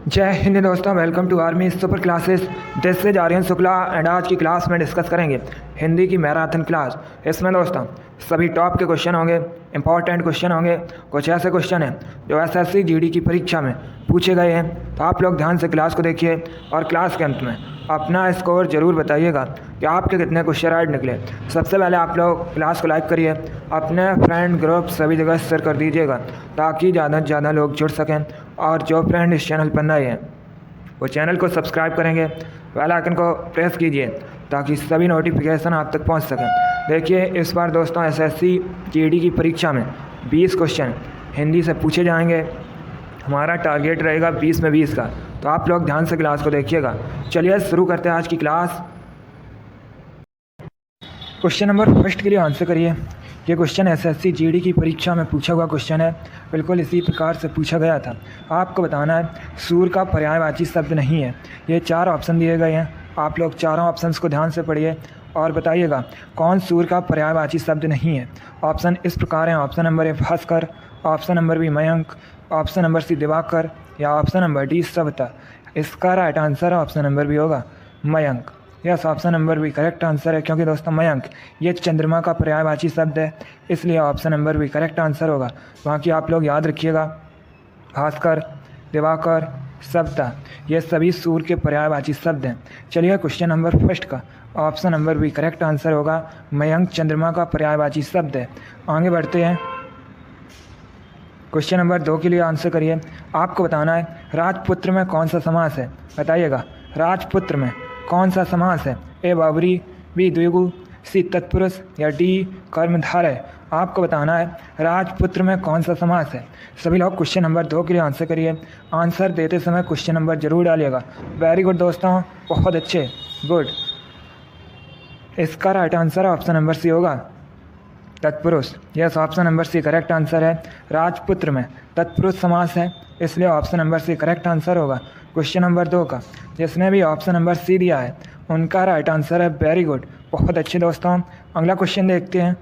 जय हिंद दोस्तों, welcome to army super classes. This is Aryan Shukla and आज की क्लास में डिस्कस करेंगे हिंदी की मैराथन क्लास। इसमें दोस्तों सभी टॉप के क्वेश्चन होंगे, इंपॉर्टेंट क्वेश्चन होंगे। कुछ ऐसे क्वेश्चन हैं जो एसएससी जीडी की परीक्षा में पूछे गए हैं, तो आप लोग ध्यान से क्लास को देखिए और क्लास के अंत में अपना स्कोर ज़रूर बताइएगा कि आपके कितने क्वेश्चन राइट निकले। सबसे पहले आप लोग क्लास को लाइक करिए, अपने फ्रेंड ग्रुप सभी जगह शेयर कर दीजिएगा ताकि ज़्यादा से ज़्यादा लोग जुड़ सकें। और जो फ्रेंड इस चैनल पर नए हैं वो चैनल को सब्सक्राइब करेंगे, बेल आइकन को प्रेस कीजिए ताकि सभी नोटिफिकेशन आप तक पहुंच सकें। देखिए इस बार दोस्तों एसएससी जीडी की परीक्षा में 20 क्वेश्चन हिंदी से पूछे जाएंगे। हमारा टारगेट रहेगा 20 में 20 का, तो आप लोग ध्यान से क्लास को देखिएगा। चलिए शुरू करते हैं आज की क्लास। क्वेश्चन नंबर फर्स्ट के लिए आंसर करिए। ये क्वेश्चन एसएससी जीडी की परीक्षा में पूछा हुआ क्वेश्चन है, बिल्कुल इसी प्रकार से पूछा गया था। आपको बताना है सूर का पर्यायवाची शब्द नहीं है। ये 4 ऑप्शन दिए गए हैं, आप लोग चारों ऑप्शंस को ध्यान से पढ़िए और बताइएगा कौन सूर का पर्यायवाची शब्द नहीं है। ऑप्शन इस प्रकार हैं, option number A Bhaskar, option number B Mayank, option number C Diwakar या ऑप्शन नंबर डी सविता। इसका right answer option number B होगा Mayank. Yes, option number B correct answer है, क्योंकि दोस्तों मयंक ये चंद्रमा का पर्यायवाची शब्द है, इसलिए option number B correct answer होगा। बाकी आप लोग याद रखिएगा भास्कर, दिवाकर, सविता ये सभी सूर्य के पर्यायवाची शब्द हैं। चलिए क्वेश्चन नंबर फर्स्ट का option number B correct answer होगा, मयंक चंद्रमा का पर्यायवाची शब्द है। आगे बढ़ते हैं, क्वेश्चन नंबर 2 के लिए आंसर करिए। आपको बताना है राजपुत्र में कौन सा समास है, बताइएगा राजपुत्र में कौन सा समास है। ए बाबरी, बी द्विगु, सी तत्पुरुष या डी कर्मधारय। आपको बताना है राजपुत्र में कौन सा समास है। सभी लोग क्वेश्चन नंबर 2 के लिए आंसर करिए। आंसर देते समय क्वेश्चन नंबर जरूर डालिएगा। वेरी गुड दोस्तों, बहुत अच्छे, गुड। इसका right answer option number C होगा तत्पुरुष। Yes, option number C correct answer है। राजपुत्र में तत्पुरुष समास है, इसलिए option number C correct answer होगा। क्वेश्चन नंबर 2 का जिसने भी ऑप्शन नंबर सी दिया है उनका राइट आंसर है। वेरी गुड, बहुत अच्छे दोस्तों। अगला क्वेश्चन देखते हैं।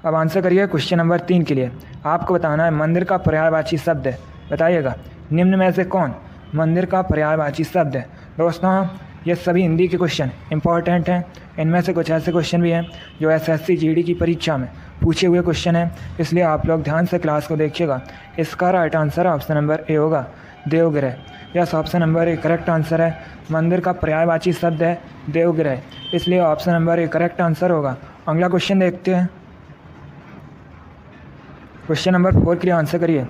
अब आंसर करिए क्वेश्चन नंबर 3 के लिए। आपको बताना है मंदिर का पर्यायवाची शब्द है, बताइएगा निम्न में से कौन मंदिर का पर्यायवाची शब्द है। दोस्तों ये सभी हिंदी के क्वेश्चन इंपॉर्टेंट हैं। इनमें से कुछ ऐसे क्वेश्चन भी हैं जो एसएससी जीडी की परीक्षा में पूछे हुए क्वेश्चन हैं, इसलिए आप लोग ध्यान से क्लास को देखिएगा। इसका right answer option number A होगा देवगिरह। Yes, option number A correct answer है। मंदिर का पर्यायवाची शब्द है देवगिरह, इसलिए option number A correct answer होगा। अगला क्वेश्चन देखते हैं। क्वेश्चन नंबर 4 के लिए आंसर करिए।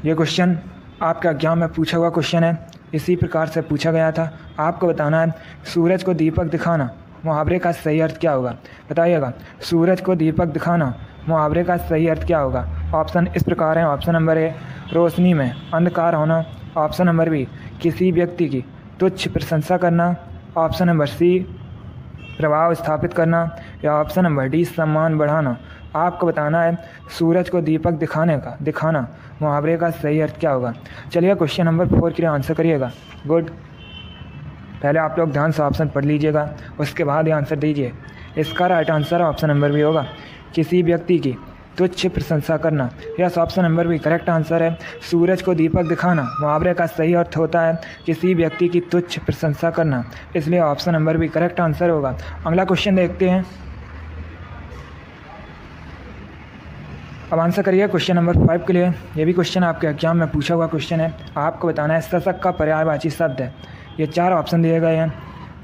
ये क्वेश्चन आपके एग्जाम में पूछा हुआ क्वेश्चन है, इसी प्रकार से पूछा गया था। आपको बताना है सूरज को दीपक दिखाना मुहावरे का सही अर्थ क्या होगा, बताइएगा सूरज को दीपक दिखाना मुहावरे का सही अर्थ क्या होगा। ऑप्शन इस प्रकार हैं, ऑप्शन नंबर ए रोशनी में अंधकार होना, ऑप्शन नंबर बी किसी व्यक्ति की तुच्छ प्रशंसा करना, ऑप्शन नंबर सी प्रभाव स्थापित करना या ऑप्शन नंबर डी सम्मान बढ़ाना। आपको बताना है सूरज को दीपक दिखाना मुहावरे का सही अर्थ क्या होगा। चलिए क्वेश्चन नंबर 4 के लिए आंसर करिएगा। गुड, पहले आप लोग ध्यान से ऑप्शन पढ़ लीजिएगा, उसके बाद ही आंसर दीजिए। इसका right answer option number B होगा किसी व्यक्ति की तुच्छ प्रशंसा करना। Yes, option number B correct answer है। सूरज को दीपक दिखाना मुहावरे का सही अर्थ होता है किसी व्यक्ति की तुच्छ प्रशंसा करना, इसलिए option number B correct answer होगा। अगला क्वेश्चन देखते हैं। अब आंसर करिए क्वेश्चन नंबर 5 के लिए। ये भी क्वेश्चन आपके एग्जाम में पूछा हुआ क्वेश्चन है। आपको बताना है शशक का पर्यायवाची शब्द है। ये 4 ऑप्शन दिए गए हैं,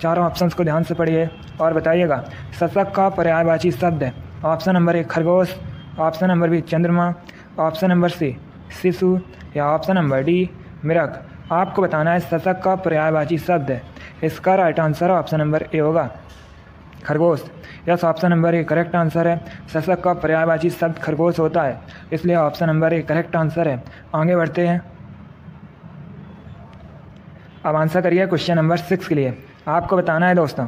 चारों ऑप्शंस को ध्यान से पढ़िए और बताइएगा शशक का पर्यायवाची शब्द है। ऑप्शन नंबर ए खरगोश, ऑप्शन नंबर बी चंद्रमा, ऑप्शन नंबर सी शिशु या ऑप्शन नंबर डी मृग। आपको बताना है शशक का पर्यायवाची शब्द है। इसका right answer option number A होगा खरगोश। Yes, option number A correct answer है। शशक का पर्यायवाची शब्द खरगोश होता है, इसलिए option number A correct answer है। आगे बढ़ते हैं। अब आंसर करिए क्वेश्चन नंबर 6 के लिए। आपको बताना है दोस्तों,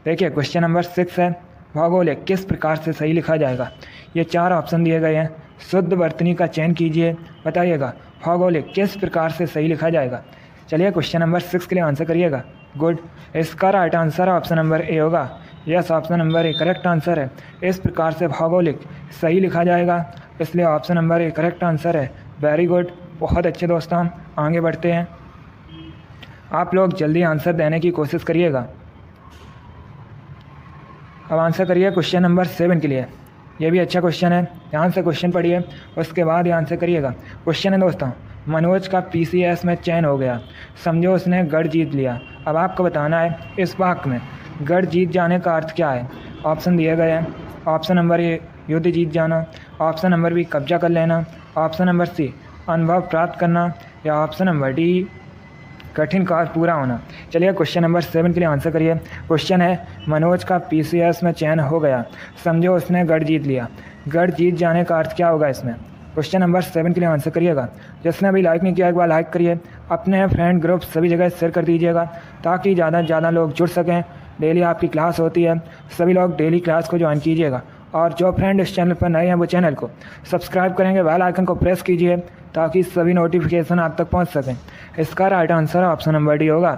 देखिए क्वेश्चन नंबर 6 है भौगोलिक किस प्रकार से सही लिखा जाएगा। ये 4 ऑप्शन दिए गए हैं, शुद्ध वर्तनी का चयन कीजिए, बताइएगा भौगोलिक किस प्रकार से सही लिखा जाएगा। चलिए क्वेश्चन नंबर 6 के लिए आंसर करिएगा। गुड, इसका right answer option number A होगा। Yes, option number A correct answer है। इस प्रकार से भौगोलिक सही लिखा जाएगा, इसलिए option number A correct answer है। वेरी गुड, बहुत अच्छे दोस्तों, आगे बढ़ते हैं। आप लोग जल्दी आंसर देने की कोशिश करिएगा। अब आंसर करिए क्वेश्चन नंबर 7 के लिए। ये भी अच्छा क्वेश्चन है, ध्यान से क्वेश्चन पढ़िए, उसके बाद ये आंसर करिएगा। क्वेश्चन है दोस्तों, मनोज का PCS में चयन हो गया, समझो उसने गढ़ जीत लिया। अब आपको बताना है इस वाक्य में गढ़ जीत जाने का अर्थ क्या है। ऑप्शन दिए गए हैं। ऑप्शन नंबर ए युद्ध जीत जाना, ऑप्शन नंबर बी कब्जा कर लेना, ऑप्शन नंबर सी अनुभव प्राप्त करना, या ऑप्शन नंबर डी कठिन कार्य पूरा होना। चलिए क्वेश्चन नंबर 7 के लिए आंसर करिए। क्वेश्चन है, मनोज का PCS में चयन हो गया, समझो उसने गढ़ जीत लिया। गढ़ जीत जाने का अर्थ क्या होगा इसमें। क्वेश्चन नंबर 7 के लिए आंसर करिएगा। जिसने अभी लाइक नहीं किया एक बार लाइक करिए, अपने फ्रेंड ग्रुप सभी जगह शेयर कर दीजिएगा ताकि ज़्यादा से ज़्यादा लोग जुड़ सकें। डेली आपकी क्लास होती है, सभी लोग डेली क्लास को ज्वाइन कीजिएगा। और जो फ्रेंड इस चैनल पर नए हैं वो चैनल को सब्सक्राइब करेंगे, बेल आइकन को प्रेस कीजिए ताकि सभी नोटिफिकेशन आप तक पहुंच सकें। इसका right answer option number D होगा,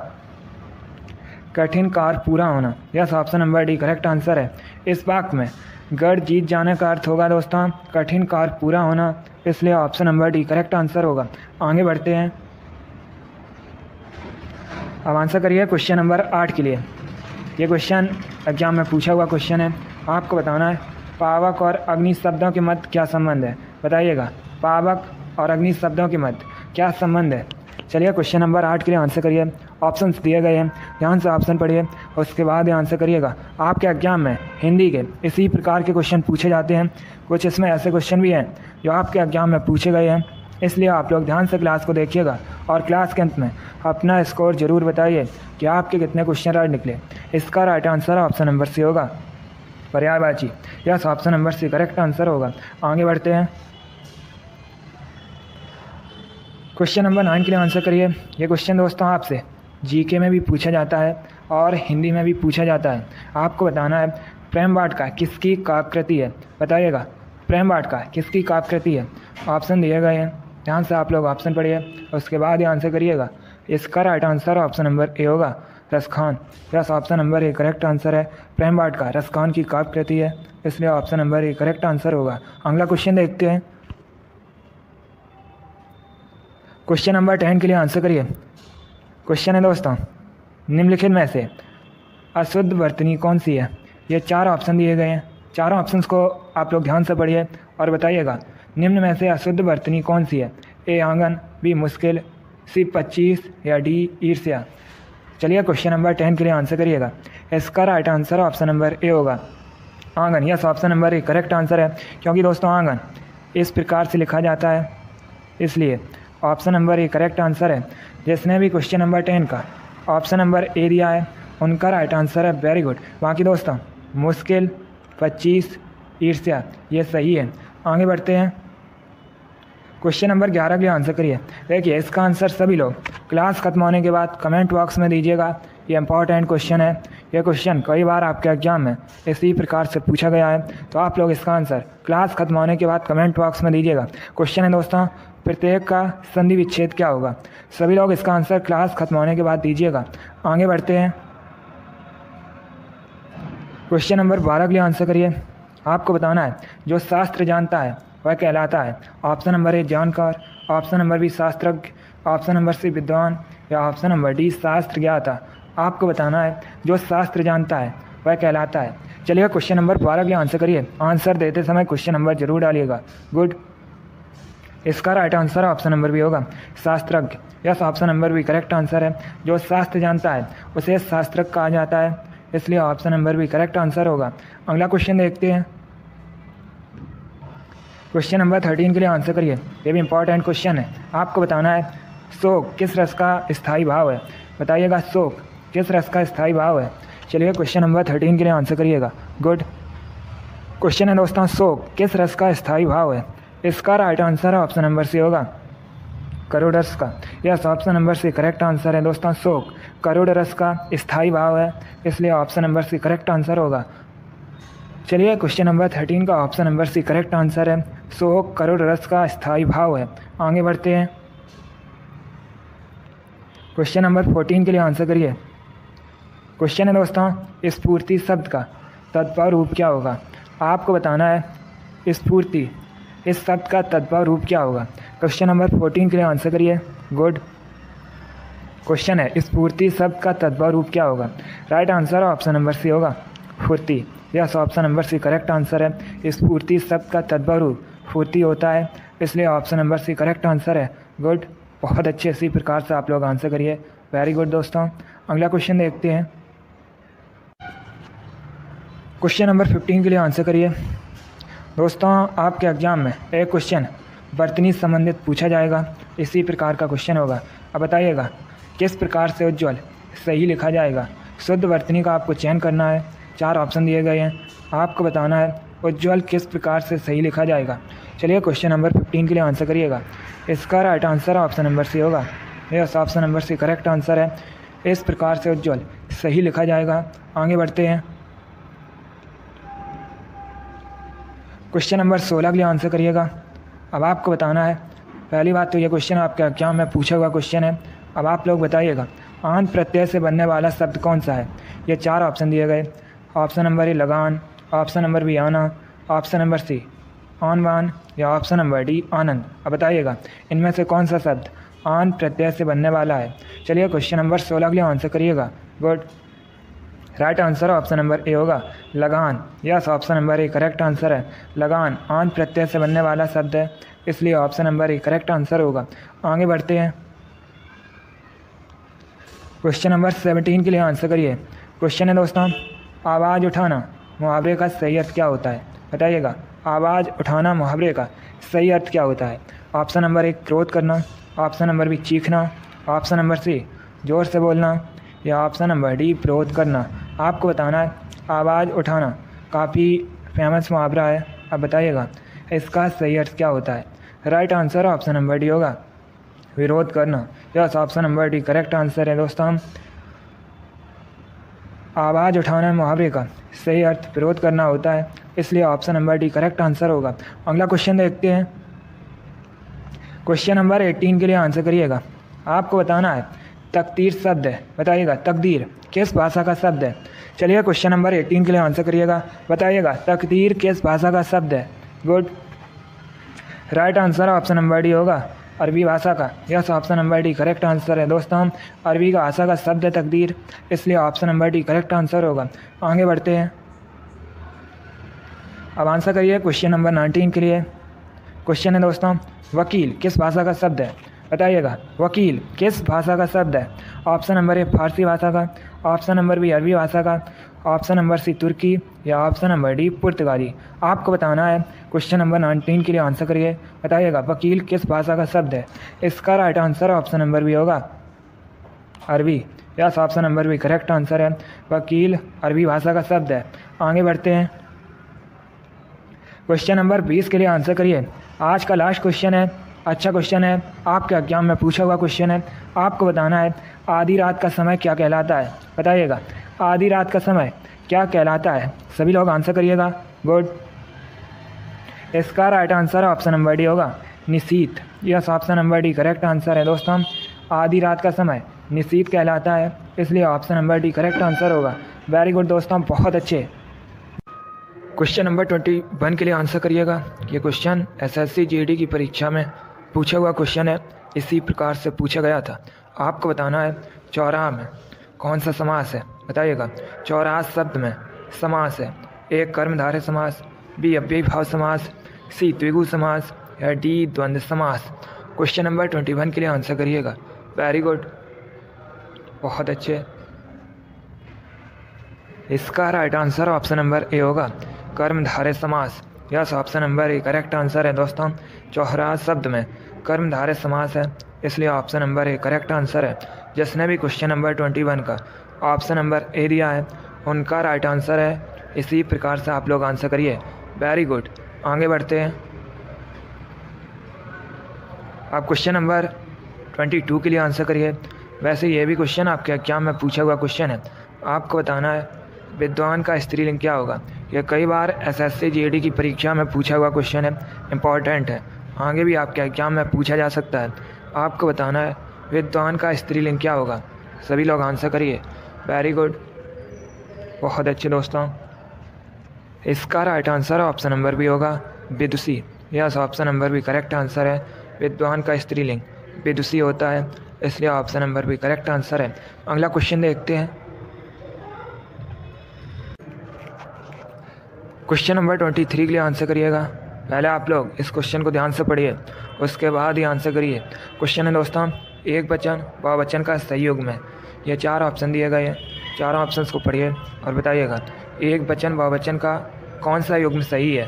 कठिन कार्य पूरा होना। Yes, option number D correct answer है। इस वाक्य में गढ़ जीत जाने का अर्थ होगा दोस्तों कठिन कार्य पूरा होना, इसलिए option number D correct answer होगा। आगे बढ़ते हैं। अब आंसर करिए क्वेश्चन नंबर 8 के लिए। ये क्वेश्चन एग्जाम में पूछा हुआ क्वेश्चन है, आपको बताना है पावक और अग्नि शब्दों के मध्य क्या संबंध है। बताइएगा, पावक और अग्नि शब्दों के मध्य क्या संबंध है। चलिए क्वेश्चन नंबर 8 के लिए आंसर करिए। ऑप्शंस दिए गए हैं, ध्यान से ऑप्शन पढ़िए, उसके बाद आंसर करिएगा। आपके एग्जाम में हिंदी के इसी प्रकार के क्वेश्चन पूछे जाते हैं, कुछ इसमें ऐसे क्वेश्चन भी हैं जो आपके एग्जाम में पूछे गए हैं, इसलिए आप लोग ध्यान से क्लास को देखिएगा और क्लास के अंत में अपना स्कोर जरूर बताइए कि आपके कितने क्वेश्चन राइट निकले। इसका right answer option number C होगा, पर्यायवाची। Yes, option number C correct answer होगा। आगे बढ़ते हैं। क्वेश्चन नंबर 9 के लिए आंसर करिए। ये क्वेश्चन दोस्तों आपसे GK में भी पूछा जाता है और हिंदी में भी पूछा जाता है। आपको बताना है प्रेम वाटिका किसकी काव्यकृति है। बताइएगा, प्रेम वाटिका किसकी काव्यकृति है। ऑप्शन दिए गए हैं, ध्यान से आप लोग ऑप्शन पढ़िए, उसके बाद ही आंसर करिएगा। इसका right answer option number A होगा, Raskhan. Yes, option number A correct answer है। प्रेम वाटिका रसखान की काव्यकृति है, इसलिए option number A correct answer होगा। अगला क्वेश्चन देखते हैं। क्वेश्चन नंबर 10 के लिए आंसर करिए। क्वेश्चन है दोस्तों, निम्नलिखित में से अशुद्ध वर्तनी कौन सी है। ये 4 ऑप्शन दिए गए हैं, चारों ऑप्शंस को आप लोग ध्यान से पढ़िए और बताइएगा निम्न में से अशुद्ध वर्तनी कौन सी है। ए आंगन, बी मुश्किल, सी 25 या डी ईर्ष्या। चलिए क्वेश्चन नंबर 10 के लिए आंसर करिएगा। इसका right answer option number A होगा, आंगन। Yes, option number A correct answer है, क्योंकि दोस्तों आंगन इस प्रकार से लिखा जाता है, इसलिए option number A correct answer है। जिसने भी क्वेश्चन नंबर 10 का ऑप्शन नंबर ए दिया है उनका राइट आंसर है, वेरी गुड। बाकी दोस्तों मुश्किल, 25, ईर्ष्या ये सही है। आगे बढ़ते हैं। क्वेश्चन नंबर 11 के लिए आंसर करिए। देखिए, इसका आंसर सभी लोग क्लास खत्म होने के बाद कमेंट बॉक्स में दीजिएगा। ये इंपॉर्टेंट क्वेश्चन है, ये क्वेश्चन कई बार आपके एग्जाम में इसी प्रकार से पूछा गया है, तो आप लोग इसका आंसर क्लास खत्म होने के बाद कमेंट बॉक्स में दीजिएगा। क्वेश्चन है दोस्तों, प्रत्येक का संधि विच्छेद क्या होगा। सभी लोग इसका आंसर क्लास खत्म होने के बाद दीजिएगा। आगे बढ़ते हैं। क्वेश्चन नंबर 12 के लिए आंसर करिए। आपको बताना है जो शास्त्र जानता है वह कहलाता है। ऑप्शन नंबर ए जानकार, ऑप्शन नंबर बी शास्त्रज्ञ, ऑप्शन नंबर सी विद्वान, या ऑप्शन नंबर डी शास्त्र ज्ञाता। आपको बताना है जो शास्त्र जानता है वह कहलाता है। चलिए क्वेश्चन नंबर 12 के लिए आंसर करिए। आंसर देते समय क्वेश्चन नंबर जरूर डालिएगा। गुड, इसका right answer option number B होगा, शास्त्रज्ञ। Yes, option number B correct answer है। जो शास्त्र जानता है उसे शास्त्रज्ञ कहा जाता है, इसलिए option number B correct answer होगा। अगला क्वेश्चन देखते हैं। क्वेश्चन नंबर 13 के लिए आंसर करिए। ये भी इंपॉर्टेंट क्वेश्चन है। आपको बताना है शोक किस रस का स्थायी भाव है। बताइएगा, शोक किस रस का स्थायी भाव है। चलिए क्वेश्चन नंबर 13 के लिए आंसर करिएगा। गुड, क्वेश्चन है दोस्तों, शोक किस रस का स्थायी भाव है। इसका right answer option number C होगा, करोड़ रस का। Yes, option number C correct answer है दोस्तों। शोक करोड़ रस का स्थायी भाव है, इसलिए option number C correct answer होगा। चलिए क्वेश्चन नंबर 13 का option number C correct answer है, शोक करोड़ रस का स्थायी भाव है। आगे बढ़ते हैं। क्वेश्चन नंबर 14 के लिए आंसर करिए। क्वेश्चन है दोस्तों, स्फूर्ति शब्द का तत्पर रूप क्या होगा। आपको बताना है स्फूर्ति इस शब्द का तत्भव रूप क्या होगा? क्वेश्चन नंबर 14 के लिए आंसर करिए। गुड। क्वेश्चन है स्फूर्ति शब्द का तत्भव रूप क्या होगा? Right answer option number C होगा, फुर्ती। Yes, option number C correct answer है। स्फूर्ति शब्द का तत्भव रूप फुर्ती होता है, इसलिए option number C correct answer है। गुड, बहुत अच्छे इसी प्रकार से आप लोग आंसर करिए। वेरी गुड दोस्तों। अगला क्वेश्चन देखते हैं। क्वेश्चन नंबर 15 के लिए आंसर करिए। दोस्तों, आपके एग्जाम में एक क्वेश्चन वर्तनी संबंधित पूछा जाएगा, इसी प्रकार का क्वेश्चन होगा। अब बताइएगा किस प्रकार से उज्ज्वल सही लिखा जाएगा। शुद्ध वर्तनी का आपको चयन करना है। 4 ऑप्शन दिए गए हैं, आपको बताना है उज्ज्वल किस प्रकार से सही लिखा जाएगा। चलिए क्वेश्चन नंबर 15 के लिए आंसर करिएगा। इसका right answer option number C होगा। Yes, option number C correct answer है। इस प्रकार से उज्ज्वल सही लिखा जाएगा। आगे बढ़ते हैं। क्वेश्चन नंबर 16 के लिए आंसर करिएगा। अब आपको बताना है, पहली बात तो ये क्वेश्चन आपके एग्जाम में पूछा हुआ क्वेश्चन है। अब आप लोग बताइएगा आंत प्रत्यय से बनने वाला शब्द कौन सा है। ये 4 ऑप्शन दिए गए। ऑप्शन नंबर ए लगान, ऑप्शन नंबर बी आना, ऑप्शन नंबर सी आन बान या ऑप्शन नंबर डी आनंद। अब बताइएगा इनमें से कौन सा शब्द आंत प्रत्यय से बनने वाला है। चलिए क्वेश्चन नंबर 16 के लिए आंसर करिएगा। Good. Right answer option number A होगा, लगान। Yes, option number A correct answer है। लगान आंत प्रत्यय से बनने वाला शब्द है, इसलिए option number A correct answer होगा। आगे बढ़ते हैं। क्वेश्चन नंबर 17 के लिए आंसर करिए। क्वेश्चन है दोस्तों, आवाज़ उठाना मुहावरे का सही अर्थ क्या होता है? बताइएगा आवाज़ उठाना मुहावरे का सही अर्थ क्या होता है। ऑप्शन नंबर 1 क्रोध करना, ऑप्शन नंबर बी चीखना, ऑप्शन नंबर सी जोर से बोलना या ऑप्शन नंबर डी विरोध करना। आपको बताना है आवाज़ उठाना काफ़ी फेमस मुहावरा है। अब बताइएगा इसका सही अर्थ क्या होता है। Right answer option number D होगा, विरोध करना। Yes, option number D correct answer है दोस्तों। आवाज़ उठाना मुहावरे का सही अर्थ विरोध करना होता है, इसलिए option number D correct answer होगा। अगला क्वेश्चन देखते हैं। क्वेश्चन नंबर 18 के लिए आंसर करिएगा। आपको बताना है तकदीर शब्द है, बताइएगा तकदीर किस भाषा का शब्द है। चलिए क्वेश्चन नंबर 18 के लिए आंसर करिएगा। बताइएगा तकदीर किस भाषा का शब्द है। Good. Right answer option number D होगा, अरबी भाषा का। Yes, option number D correct answer है दोस्तों। अरबी का भाषा का शब्द है तकदीर, इसलिए option number D correct answer होगा। आगे बढ़ते हैं। अब आंसर करिए क्वेश्चन नंबर 19 के लिए। क्वेश्चन है दोस्तों, वकील किस भाषा का शब्द है। बताइएगा वकील किस भाषा का शब्द है। ऑप्शन नंबर ए फारसी भाषा का, ऑप्शन नंबर बी अरबी भाषा का, ऑप्शन नंबर सी तुर्की या ऑप्शन नंबर डी पुर्तगाली। आपको बताना है क्वेश्चन नंबर 19 के लिए आंसर करिए। बताइएगा वकील किस भाषा का शब्द है। इसका right answer option number B होगा, अरबी। Yes, option number B correct answer है। वकील अरबी भाषा का शब्द है। आगे बढ़ते हैं। क्वेश्चन नंबर 20 के लिए आंसर करिए। आज का लास्ट क्वेश्चन है, अच्छा क्वेश्चन है, आपके एग्जाम में पूछा हुआ क्वेश्चन है। आपको बताना है आधी रात का समय क्या कहलाता है। बताइएगा आधी रात का समय क्या कहलाता है। सभी लोग आंसर करिएगा। गुड। इसका right answer option number D होगा, निशीत। Yes, option number D correct answer है दोस्तों। आधी रात का समय निशीत कहलाता है, इसलिए option number D correct answer होगा। वेरी गुड दोस्तों, बहुत अच्छे। क्वेश्चन नंबर 21 के लिए आंसर करिएगा। ये क्वेश्चन एसएससी जीडी की परीक्षा में पूछा हुआ क्वेश्चन है, इसी प्रकार से पूछा गया था। आपको बताना है चौराहा में कौन सा समास है। बताइएगा चौराहा शब्द में समास है। ए कर्मधारय समास, बी अव्ययीभाव समास, सी द्विगु समास या डी द्वंद्व समास। क्वेश्चन नंबर 21 के लिए आंसर करिएगा। वेरी गुड, बहुत अच्छे। इसका right answer option number A होगा, कर्मधारय समास। Yes, option number A correct answer है दोस्तों। चौराहा शब्द में कर्मधारय समास है, इसलिए option number A correct answer है। जिसने भी क्वेश्चन नंबर 21 का ऑप्शन नंबर ए दिया है उनका राइट आंसर है। इसी प्रकार से आप लोग आंसर करिए। Very good. आगे बढ़ते हैं। आप क्वेश्चन नंबर 22 के लिए आंसर करिए। वैसे ये भी क्वेश्चन आपके एग्जाम में पूछा हुआ क्वेश्चन है। आपको बताना है विद्वान का स्त्रीलिंग क्या होगा। यह कई बार एसएससी जीडी की परीक्षा में पूछा हुआ क्वेश्चन है, इम्पॉर्टेंट है, आगे भी आपके एग्जाम में पूछा जा सकता है। आपको बताना है विद्वान का स्त्रीलिंग क्या होगा। सभी लोग आंसर करिए। वेरी गुड, बहुत अच्छे दोस्तों। इसका right answer option number B होगा, विदुषी। Yes, option number B correct answer है। विद्वान का स्त्रीलिंग विदुषी होता है, इसलिए option number B correct answer है। अगला क्वेश्चन देखते हैं। क्वेश्चन नंबर 23 के लिए आंसर करिएगा। पहले आप लोग इस क्वेश्चन को ध्यान से पढ़िए, उसके बाद ही आंसर करिए। क्वेश्चन है दोस्तों, एक वचन बहुवचन का सही युग्म है। ये 4 ऑप्शन दिए गए हैं, चारों ऑप्शंस को पढ़िए और बताइएगा एक वचन बहुवचन का कौन सा युग्म सही है।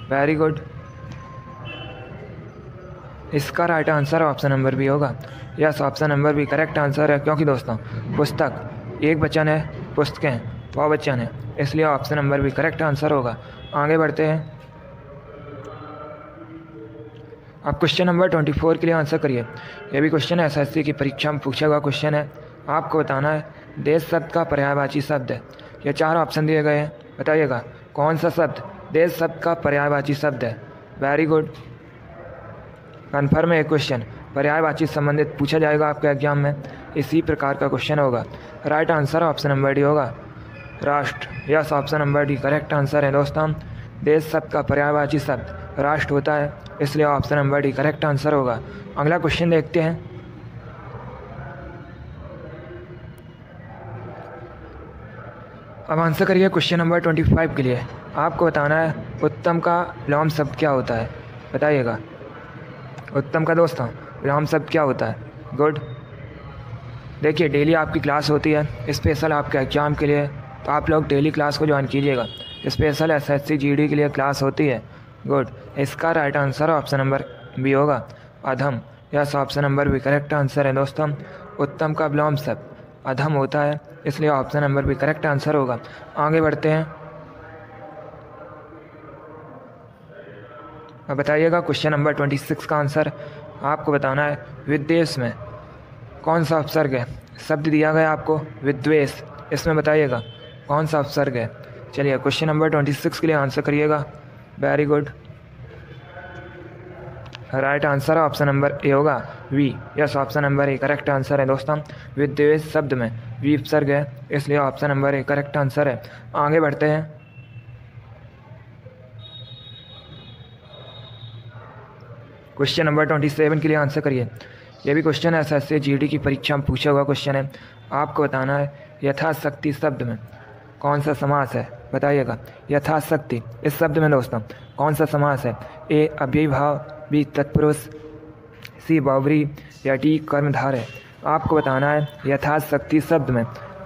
Very good. इसका right answer option number B होगा। Yes, option number B correct answer है, क्योंकि दोस्तों पुस्तक एक वचन है, पुस्तकें बहुवचन है, इसलिए option number B correct answer होगा। आगे बढ़ते हैं। अब क्वेश्चन नंबर 24 के लिए आंसर करिए। यह भी क्वेश्चन एसएससी की परीक्षा में पूछा हुआ क्वेश्चन है। आपको बताना है देश शब्द का पर्यायवाची शब्द है। ये 4 ऑप्शन दिए गए हैं, बताइएगा कौन सा शब्द देश शब्द का पर्यायवाची शब्द है। Very good. कन्फर्म है, एक क्वेश्चन पर्यायवाची संबंधित पूछा जाएगा आपके एग्जाम में, इसी प्रकार का क्वेश्चन होगा। Right answer option number D होगा, राष्ट्र। Yes, option number D correct answer है दोस्तों। देश शब्द का पर्यायवाची शब्द राष्ट्र होता है, इसलिए option number D correct answer होगा। अगला क्वेश्चन देखते हैं। अब आंसर करिए क्वेश्चन नंबर 25 के लिए। आपको बताना है उत्तम का विलोम शब्द क्या होता है, बताइएगा। उत्तम का दोस्तों विलोम शब्द क्या होता है। गुड। देखिए डेली आपकी क्लास होती है स्पेशल आपके एग्जाम के लिए, तो आप लोग डेली क्लास को ज्वाइन कीजिएगा। स्पेशल एसएससी जीडी के लिए क्लास होती है। गुड। इसका right answer option number B होगा, अधम। Yes, option number B correct answer है दोस्तों। उत्तम का विलोम शब्द अधम होता है, इसलिए option number B correct answer होगा। आगे बढ़ते हैं। अब बताइएगा क्वेश्चन नंबर 26 का आंसर। आपको बताना है विद्वेष में कौन सा उपसर्ग है। शब्द दिया गया आपको विद्वेष, इसमें बताइएगा कौन सा उपसर्ग है। चलिए क्वेश्चन नंबर 26 के लिए आंसर करिएगा। Very good. Right answer option number A होगा, वी। Yes, option number A correct answer है दोस्तों। विद्वेष शब्द में वी उपसर्ग है, इसलिए option number A correct answer है। आगे बढ़ते हैं। क्वेश्चन नंबर 27 के लिए आंसर करिए। यह भी क्वेश्चन एसएससी जीडी की परीक्षा में पूछा हुआ क्वेश्चन है। आपको बताना है यथाशक्ति शब्द में कौन सा समास है, बताइएगा। यथाशक्ति इस शब्द में दोस्तों कौन सा समास है। ए अव्ययी भाव, बी तत्पुरुष, सी बहुव्रीहि या डी कर्मधारय। आपको बताना है यथाशक्ति शब्द में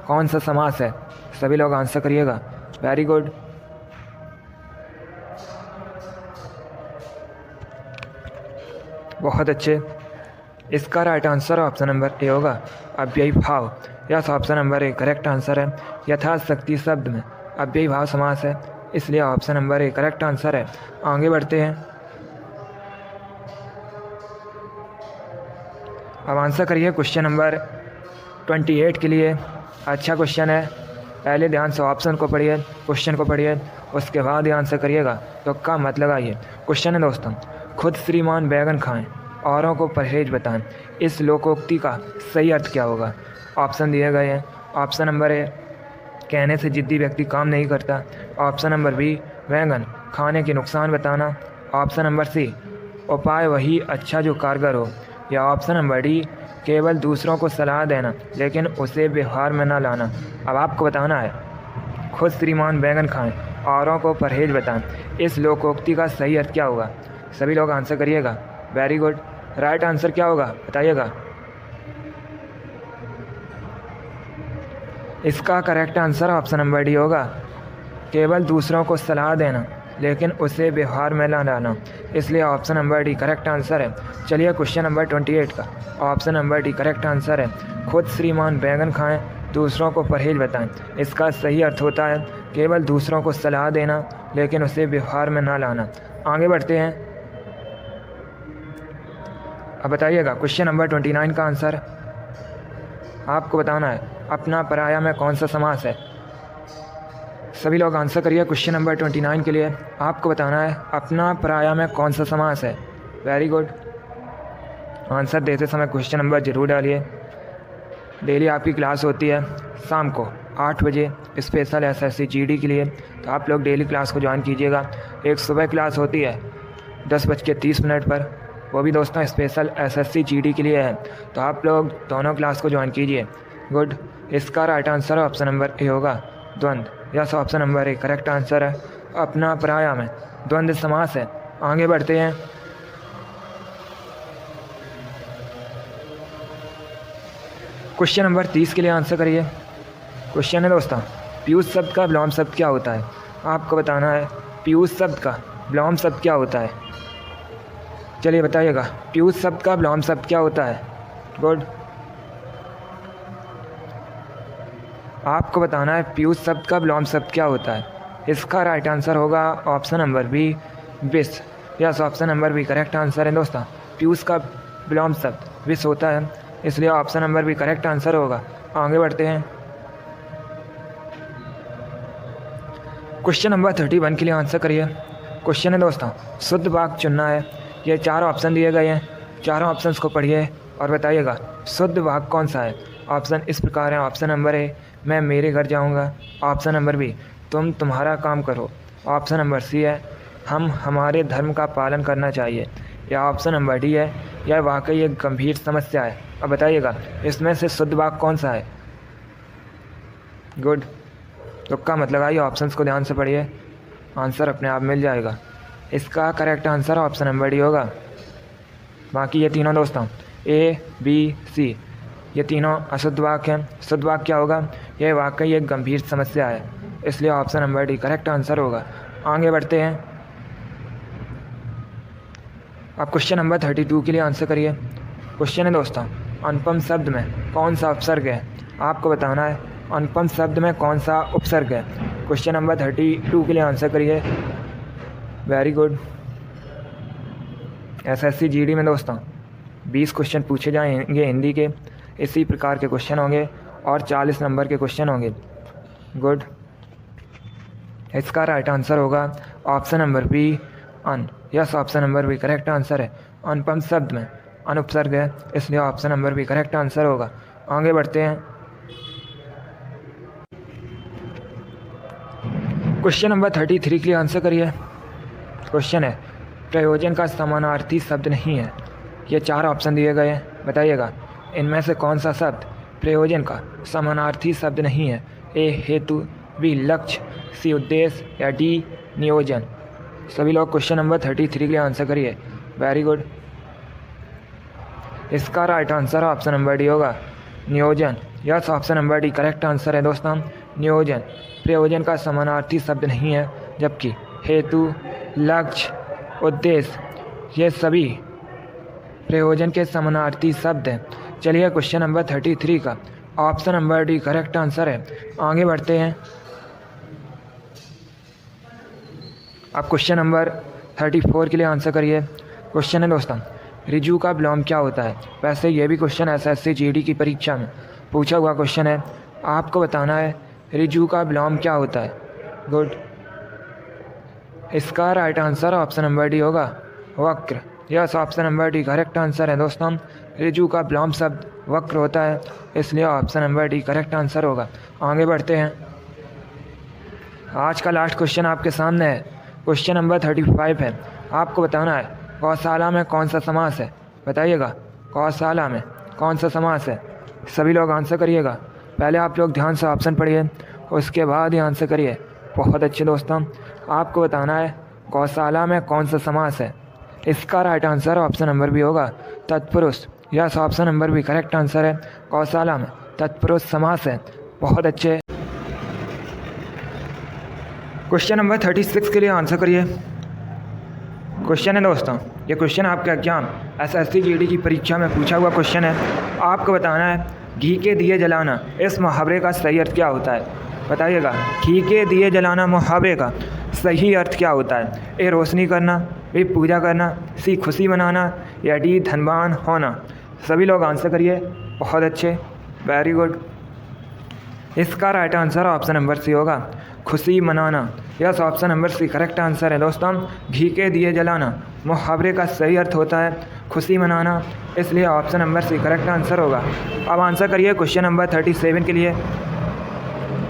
कौन सा समास है। सभी लोग आंसर करिएगा। Very good. बहुत अच्छे। इसका right answer option number A होगा, अव्ययी भाव। Yes, option number A correct answer है। यथाशक्ति शब्द में अव्ययी भाव समास है, इसलिए option number A correct answer है। आगे बढ़ते हैं। अब आंसर करिए क्वेश्चन नंबर 28 के लिए। अच्छा क्वेश्चन है, पहले ध्यान से ऑप्शन को पढ़िए, क्वेश्चन को पढ़िए, उसके बाद ही आंसर करिएगा। तो का मत लगाइए। क्वेश्चन है दोस्तों, खुद श्रीमान बैगन खाएं, औरों को परहेज बताएं। इस लोकोक्ति का सही अर्थ क्या होगा। ऑप्शन दिए गए हैं। ऑप्शन नंबर ए, कहने से जिद्दी व्यक्ति काम नहीं करता। ऑप्शन नंबर बी, बैगन खाने के नुकसान बताना। ऑप्शन नंबर सी, उपाय वही अच्छा जो कारगर हो। या ऑप्शन नंबर डी, केवल दूसरों को सलाह देना लेकिन उसे व्यवहार में ना लाना। अब आपको बताना है खुद श्रीमान बैगन खाएं, औरों को परहेज बताएं। इस लोकोक्ति का सही अर्थ क्या होगा। सभी लोग आंसर करिएगा। Very good. राइट आंसर क्या होगा, बताइएगा। इसका correct answer option number D होगा, केवल दूसरों को सलाह देना लेकिन उसे व्यवहार में ना लाना, इसलिए option number D correct answer है। चलिए क्वेश्चन नंबर 28 का option number D correct answer है। खुद श्रीमान बैगन खाएं, दूसरों को परहेज बताएं। इसका सही अर्थ होता है केवल दूसरों को सलाह देना लेकिन उसे व्यवहार में ना लाना। आगे बढ़ते हैं। अब बताइएगा क्वेश्चन नंबर 29 का आंसर। आपको बताना है अपना पराया में कौन सा समास है। सभी लोग आंसर करिए क्वेश्चन नंबर 29 के लिए। आपको बताना है अपना पराया में कौन सा समास है। Very good. आंसर देते समय क्वेश्चन नंबर ज़रूर डालिए। डेली आपकी क्लास होती है शाम को 8 बजे स्पेशल एसएससी जीडी के लिए, तो आप लोग डेली क्लास को ज्वाइन कीजिएगा। एक सुबह क्लास होती है 10:30 पर, वो भी दोस्तों स्पेशल SSC GD के लिए है। तो आप लोग दोनों क्लास को ज्वाइन कीजिए। गुड। इसका right answer option number A होगा, द्वंद्व। Yes, option number A correct answer है। अपना पराया में द्वंद्व समास है। आगे बढ़ते हैं। क्वेश्चन नंबर 30 के लिए आंसर करिए। क्वेश्चन है दोस्तों, पीयूष शब्द का विलोम शब्द क्या होता है? आपको बताना है पीयूष शब्द का विलोम शब्द क्या होता है। चलिए बताइएगा, पीयूष शब्द का विलोम शब्द क्या होता है? गुड। आपको बताना है पीयूष शब्द का विलोम शब्द क्या होता है। इसका राइट आंसर होगा ऑप्शन नंबर बी, विष। Yes, option number B correct answer है दोस्तों। पीयूष का विलोम शब्द विष होता है, इसलिए option number B correct answer होगा। आगे बढ़ते हैं। क्वेश्चन नंबर 31 के लिए आंसर करिए। क्वेश्चन है दोस्तों, शुद्ध वाक्य चुनना है। ये 4 ऑप्शन दिए गए हैं, चारों ऑप्शंस को पढ़िए और बताइएगा शुद्ध वाक्य कौन सा है। ऑप्शन इस प्रकार है। ऑप्शन नंबर ए, मैं मेरे घर जाऊंगा। ऑप्शन नंबर बी, तुम तुम्हारा काम करो। ऑप्शन नंबर सी है, हम हमारे धर्म का पालन करना चाहिए। या ऑप्शन नंबर डी है, यह वाकई एक गंभीर समस्या है। अब बताइएगा इसमें से शुद्ध वाक्य कौन सा है। गुड। तुक्का मत लगाइए, ऑप्शंस को ध्यान से पढ़िए, आंसर अपने आप मिल जाएगा। इसका correct answer option number D होगा। बाकी ये तीनों दोस्तों ए, बी, सी, ये तीनों अशुद्ध वाक्य हैं। शुद्ध वाक्य क्या होगा? यह वाकई एक गंभीर समस्या है, इसलिए option number D correct answer होगा। आगे बढ़ते हैं। अब क्वेश्चन नंबर 32 के लिए आंसर करिए। क्वेश्चन है दोस्तों, अनुपम शब्द में कौन सा उपसर्ग है? आपको बताना है अनुपम शब्द में कौन सा उपसर्ग है। क्वेश्चन नंबर 32 के लिए आंसर करिए। Very good. SSC GD में दोस्तों 20 क्वेश्चन पूछे जाएंगे हिंदी के, इसी प्रकार के क्वेश्चन होंगे और 40 नंबर के क्वेश्चन होंगे। गुड। इसका राइट आंसर होगा ऑप्शन नंबर बी, अन। Yes, option number B correct answer है। अनुपम शब्द में अनुपसर्ग है, इसलिए option number B correct answer होगा। आगे बढ़ते हैं। क्वेश्चन नंबर 33 के लिए आंसर करिए। क्वेश्चन है, प्रयोजन का समानार्थी शब्द नहीं है। ये 4 ऑप्शन दिए गए हैं, बताइएगा इनमें से कौन सा शब्द प्रयोजन का समानार्थी शब्द नहीं है। ए, हेतु, बी, लक्ष्य, सी, उद्देश्य, या डी, नियोजन। सभी लोग क्वेश्चन नंबर 33 के लिए आंसर करिए। Very good. इसका right answer option number D होगा, नियोजन। Yes, option number D correct answer है दोस्तों। नियोजन प्रयोजन का समानार्थी शब्द नहीं है, जबकि हेतु, लक्ष्य, उद्देश्य ये सभी प्रयोजन के समानार्थी शब्द हैं। चलिए क्वेश्चन नंबर 33 का option number D correct answer है। आगे बढ़ते हैं। आप क्वेश्चन नंबर 34 के लिए आंसर करिए। क्वेश्चन है दोस्तों, ऋजु का विलोम क्या होता है? वैसे ये भी क्वेश्चन SSC GD की परीक्षा में पूछा हुआ क्वेश्चन है। आपको बताना है ऋजु का विलोम क्या होता है। गुड। इसका right answer option number D होगा, वक्र। Yes, option number D correct answer है दोस्तों। ऋजु का विलोम शब्द वक्र होता है, इसलिए option number D correct answer होगा। आगे बढ़ते हैं। आज का लास्ट क्वेश्चन आपके सामने है। क्वेश्चन नंबर 35 है। आपको बताना है गौशाला में कौन सा समास है। बताइएगा गौशाला में कौन सा समास है। सभी लोग आंसर करिएगा। पहले आप लोग ध्यान से ऑप्शन पढ़िए, उसके बाद ही आंसर करिए। बहुत अच्छे दोस्तों, आपको बताना है गौशाला में कौन सा समास है। इसका right answer option number B होगा, तत्पुरुष। Yes, option number B correct answer है। गौशाला में तत्पुरुष समास है। बहुत अच्छे। क्वेश्चन नंबर 36 के लिए आंसर करिए। क्वेश्चन है दोस्तों, ये क्वेश्चन आपके एग्जाम SSC GD की परीक्षा में पूछा हुआ क्वेश्चन है। आपको बताना है घी के दिए जलाना इस मुहावरे का सही अर्थ क्या होता है। बताइएगा घी के दिए जलाना मुहावरे का सही अर्थ क्या होता है। ए, रोशनी करना, बी, पूजा करना, सी, खुशी मनाना, या डी, धनवान होना। सभी लोग आंसर करिए। बहुत अच्छे, वेरी गुड। इसका right answer option number C होगा, खुशी मनाना। Yes, option number C correct answer है दोस्तों। घी के दिए जलाना मुहावरे का सही अर्थ होता है खुशी मनाना, इसलिए option number C correct answer होगा। अब आंसर करिए क्वेश्चन नंबर 37 के लिए।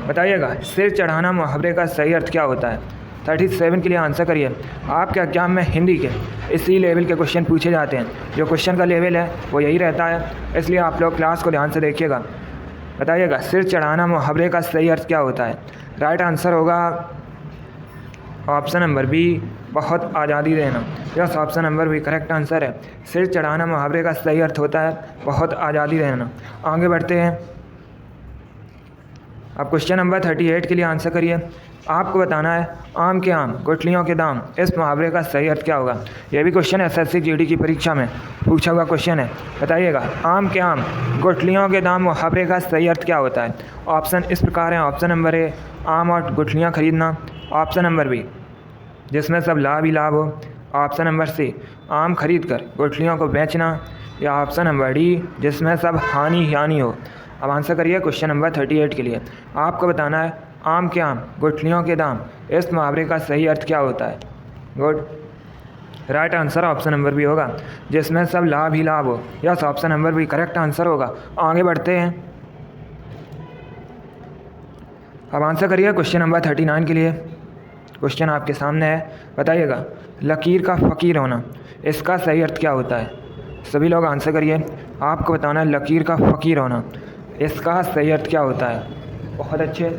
बताइएगा सिर चढ़ाना मुहावरे का सही अर्थ क्या होता है। 37 के लिए आंसर करिए। आपके एग्जाम में हिंदी के इसी लेवल के क्वेश्चन पूछे जाते हैं। जो क्वेश्चन का लेवल है वो यही रहता है, इसलिए आप लोग क्लास को ध्यान से देखिएगा। बताइएगा सिर चढ़ाना मुहावरे का सही अर्थ क्या होता है। राइट आंसर होगा ऑप्शन नंबर बी, बहुत आज़ादी देना। Yes, option number B correct answer है। सिर चढ़ाना मुहावरे का सही अर्थ होता है बहुत आज़ादी देना। आगे बढ़ते हैं। अब क्वेश्चन नंबर 38 के लिए आंसर करिए। आपको बताना है आम के आम गुठलियों के दाम, इस मुहावरे का सही अर्थ क्या होगा। यह भी क्वेश्चन SSC GD की परीक्षा में पूछा हुआ क्वेश्चन है। बताइएगा आम के आम गुठलियों के दाम मुहावरे का सही अर्थ क्या होता है। ऑप्शन इस प्रकार हैं। ऑप्शन नंबर ए, आम और गुठलियाँ खरीदना। ऑप्शन नंबर बी, जिसमें सब लाभ ही लाभ हो। ऑप्शन नंबर सी, आम खरीद कर गुठलियों को बेचना। या ऑप्शन नंबर डी, जिसमें सब हानि ही हानि हो। अब आंसर करिए क्वेश्चन नंबर 38 के लिए। आपको बताना है आम के आम गुठलियों के दाम, इस मुहावरे का सही अर्थ क्या होता है। Good, right answer option number B होगा, जिसमें सब लाभ ही लाभ हो। Yes, option number B correct answer होगा। आगे बढ़ते हैं। अब आंसर करिए क्वेश्चन नंबर 39 के लिए। क्वेश्चन आपके सामने है। बताइएगा लकीर का फ़कीर होना, इसका सही अर्थ क्या होता है। सभी लोग आंसर करिए। आपको बताना है लकीर का फ़कीर होना, इसका सही अर्थ क्या होता है। बहुत अच्छे।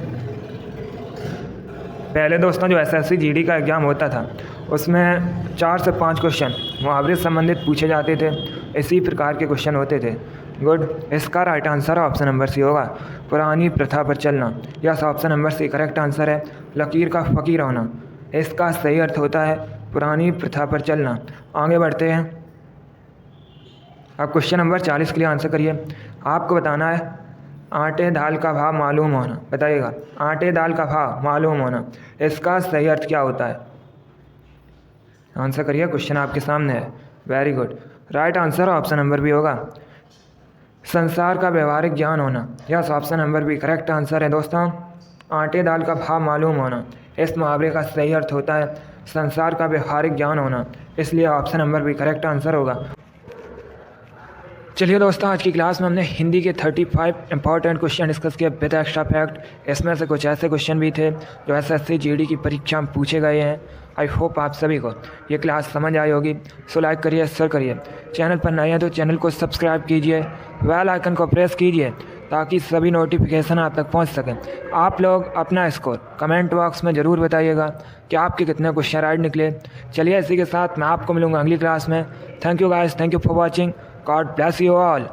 पहले दोस्तों जो SSC GD का एग्ज़ाम होता था उसमें 4 से 5 क्वेश्चन मुहावरे संबंधित पूछे जाते थे, इसी प्रकार के क्वेश्चन होते थे। गुड, इसका right answer option number C होगा, पुरानी प्रथा पर चलना। Yes, option number C correct answer है। लकीर का फ़कीर होना, इसका सही अर्थ होता है पुरानी प्रथा पर चलना। आगे बढ़ते हैं। अब क्वेश्चन नंबर 40 के लिए आंसर करिए। आपको बताना है आटे दाल का भाव मालूम होना। बताइएगा आटे दाल का भाव मालूम होना, इसका सही अर्थ क्या होता है। आंसर करिए, क्वेश्चन आपके सामने है। Very good, right answer option number B होगा, संसार का व्यवहारिक ज्ञान होना। Yes, option number B correct answer है। दोस्तों आटे दाल का भाव मालूम होना, इस मुहावरे का सही अर्थ होता है संसार का व्यवहारिक ज्ञान होना, इसलिए option number B correct answer होगा। चलिए दोस्तों, आज की क्लास में हमने हिंदी के 35 इंपॉर्टेंट क्वेश्चन डिस्कस किए विद एक्स्ट्रा फैक्ट। इसमें से कुछ ऐसे क्वेश्चन भी थे जो SSC GD की परीक्षा में पूछे गए हैं। आई होप आप सभी को ये क्लास समझ आई होगी। सो लाइक करिए, शेयर करिए। चैनल पर नए हैं तो चैनल को सब्सक्राइब कीजिए, बेल आइकन को प्रेस कीजिए ताकि सभी नोटिफिकेशन आप तक पहुंच सकें। आप लोग अपना स्कोर कमेंट बॉक्स में ज़रूर बताइएगा कि आपके कितने क्वेश्चन राइट निकले। चलिए इसी के साथ मैं आपको मिलूँगा अगली क्लास में। Thank you guys, thank you for watching. God bless you all.